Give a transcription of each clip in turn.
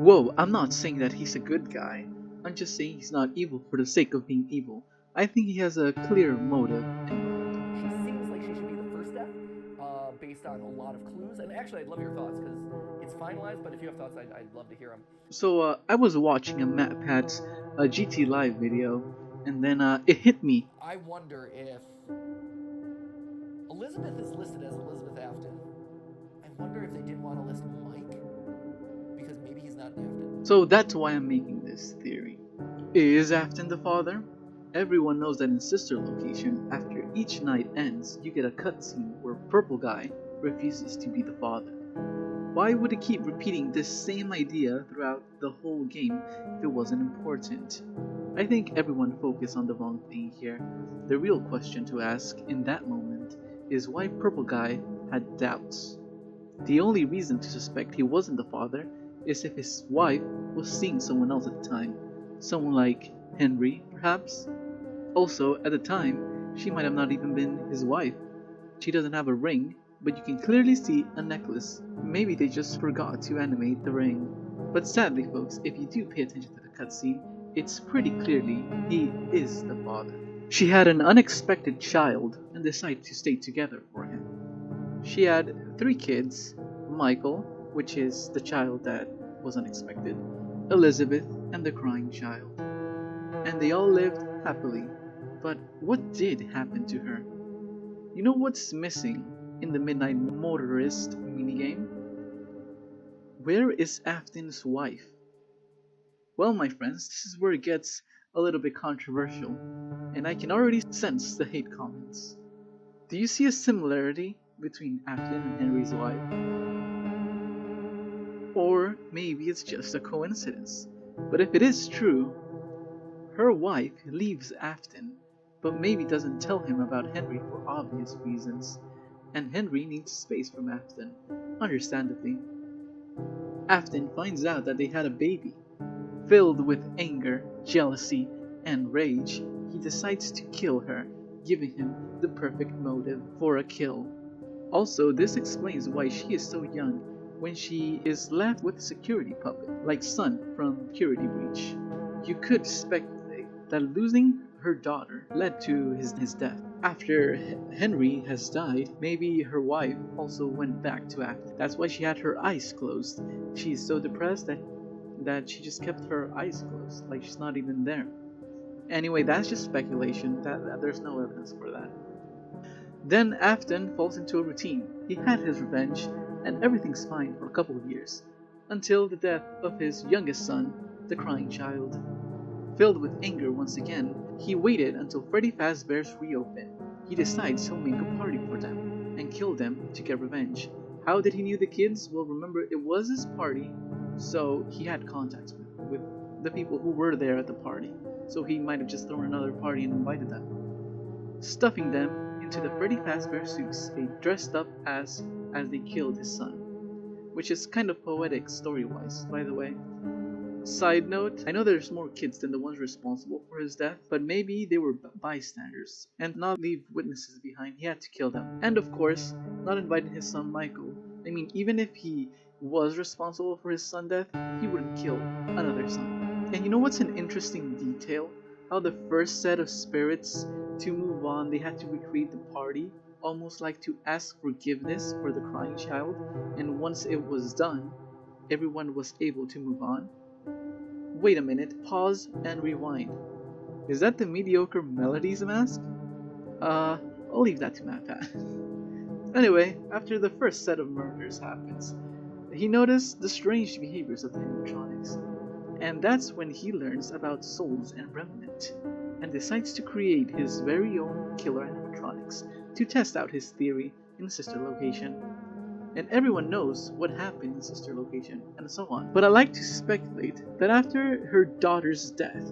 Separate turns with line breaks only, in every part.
Whoa, I'm not saying that he's a good guy. I'm just saying he's not evil for the sake of being evil. I think he has a clear motive in mind.
She seems like she should be the first death, based on a lot of clues. And actually, I'd love your thoughts because it's finalized. But if you have thoughts, I'd love to hear them.
So I was watching a MatPat's GT Live video, and then it hit me.
I wonder if Elizabeth is listed as Elizabeth Afton. I wonder if they didn't want to list Mike because maybe he's not an Afton.
So that's why I'm making this theory. Is Afton the father? Everyone knows that in Sister Location, after each night ends, you get a cutscene where Purple Guy refuses to be the father. Why would it keep repeating this same idea throughout the whole game if it wasn't important? I think everyone focused on the wrong thing here. The real question to ask in that moment is why Purple Guy had doubts. The only reason to suspect he wasn't the father is if his wife was seeing someone else at the time. Someone like Henry, perhaps? Also, at the time, she might have not even been his wife. She doesn't have a ring, but you can clearly see a necklace. Maybe they just forgot to animate the ring. But sadly, folks, if you do pay attention to the cutscene, it's pretty clearly he is the father. She had an unexpected child and decided to stay together for him. She had 3 kids: Michael, which is the child that was unexpected, Elizabeth, and the crying child. And they all lived happily. But what did happen to her? You know what's missing in the Midnight Motorist minigame? Where is Afton's wife? Well, my friends, this is where it gets a little bit controversial, and I can already sense the hate comments. Do you see a similarity between Afton and Henry's wife? Or maybe it's just a coincidence. But if it is true, her wife leaves Afton, but maybe doesn't tell him about Henry for obvious reasons, and Henry needs space from Afton, understandably. Afton finds out that they had a baby. Filled with anger, jealousy, and rage, he decides to kill her, giving him the perfect motive for a kill. Also, this explains why she is so young when she is left with a security puppet, like Sun from Security Breach. You could speculate that losing her daughter led to his death. After Henry has died, maybe her wife also went back to Afton. That's why she had her eyes closed. She's so depressed that she just kept her eyes closed, like she's not even there. Anyway, that's just speculation. There's no evidence for that. Then Afton falls into a routine. He had his revenge, and everything's fine for a couple of years, until the death of his youngest son, the crying child. Filled with anger once again, he waited until Freddy Fazbear's reopen. He decides he'll make a party for them, and kill them to get revenge. How did he know the kids? Well, remember, it was his party, so he had contacts with the people who were there at the party. So he might have just thrown another party and invited them. Stuffing them into the Freddy Fazbear suits they dressed up as they killed his son. Which is kind of poetic story-wise, by the way. Side note, I know there's more kids than the ones responsible for his death, but maybe they were bystanders, and not leave witnesses behind. He had to kill them. And of course, not inviting his son Michael. I mean, even if he was responsible for his son's death, he wouldn't kill another son. And you know what's an interesting detail? How the first set of spirits to move on, they had to recreate the party, almost like to ask forgiveness for the crying child, and once it was done, everyone was able to move on. Wait a minute, pause and rewind. Is that the mediocre Melodies mask? I'll leave that to MatPat. Anyway, after the first set of murders happens, he noticed the strange behaviors of the animatronics, and that's when he learns about souls and remnant, and decides to create his very own killer animatronics to test out his theory in Sister Location. And everyone knows what happened in Sister Location, and so on. But I like to speculate that after her daughter's death,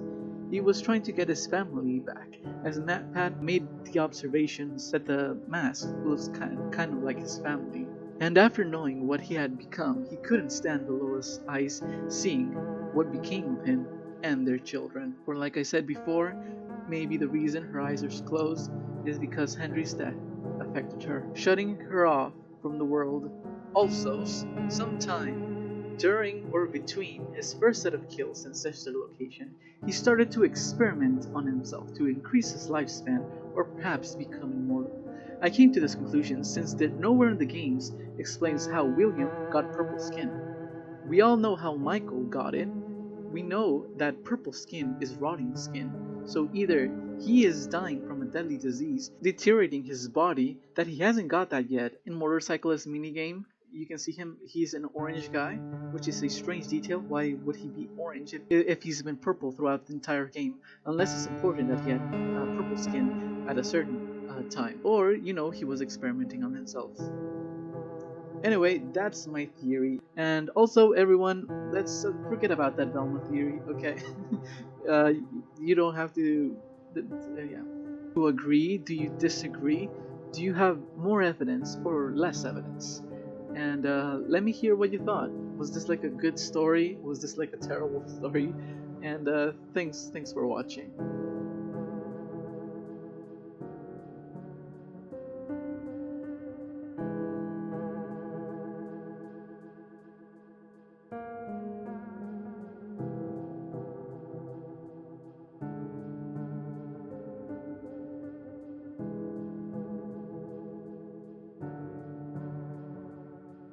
he was trying to get his family back, as MatPat made the observations that the mask was kind of like his family. And after knowing what he had become, he couldn't stand Dolores' eyes seeing what became of him and their children. For like I said before, maybe the reason her eyes are closed is because Henry's death affected her, shutting her off from the world. Also, sometime during or between his first set of kills and sister location, he started to experiment on himself to increase his lifespan or perhaps become immortal. I came to this conclusion since that nowhere in the games explains how William got purple skin. We all know how Michael got it. We know that purple skin is rotting skin, so either he is dying from a deadly disease, deteriorating his body, that he hasn't got that yet. In Motorcyclist minigame, you can see him, he's an orange guy, which is a strange detail. Why would he be orange if he's been purple throughout the entire game? Unless it's important that he had purple skin at a certain time. Or, he was experimenting on himself. Anyway, that's my theory. And also, everyone, let's forget about that Velma theory, okay? uh, you don't have to. Yeah. Do you agree? Do you disagree? Do you have more evidence or less evidence? And let me hear what you thought. Was this like a good story? Was this like a terrible story? And thanks for watching.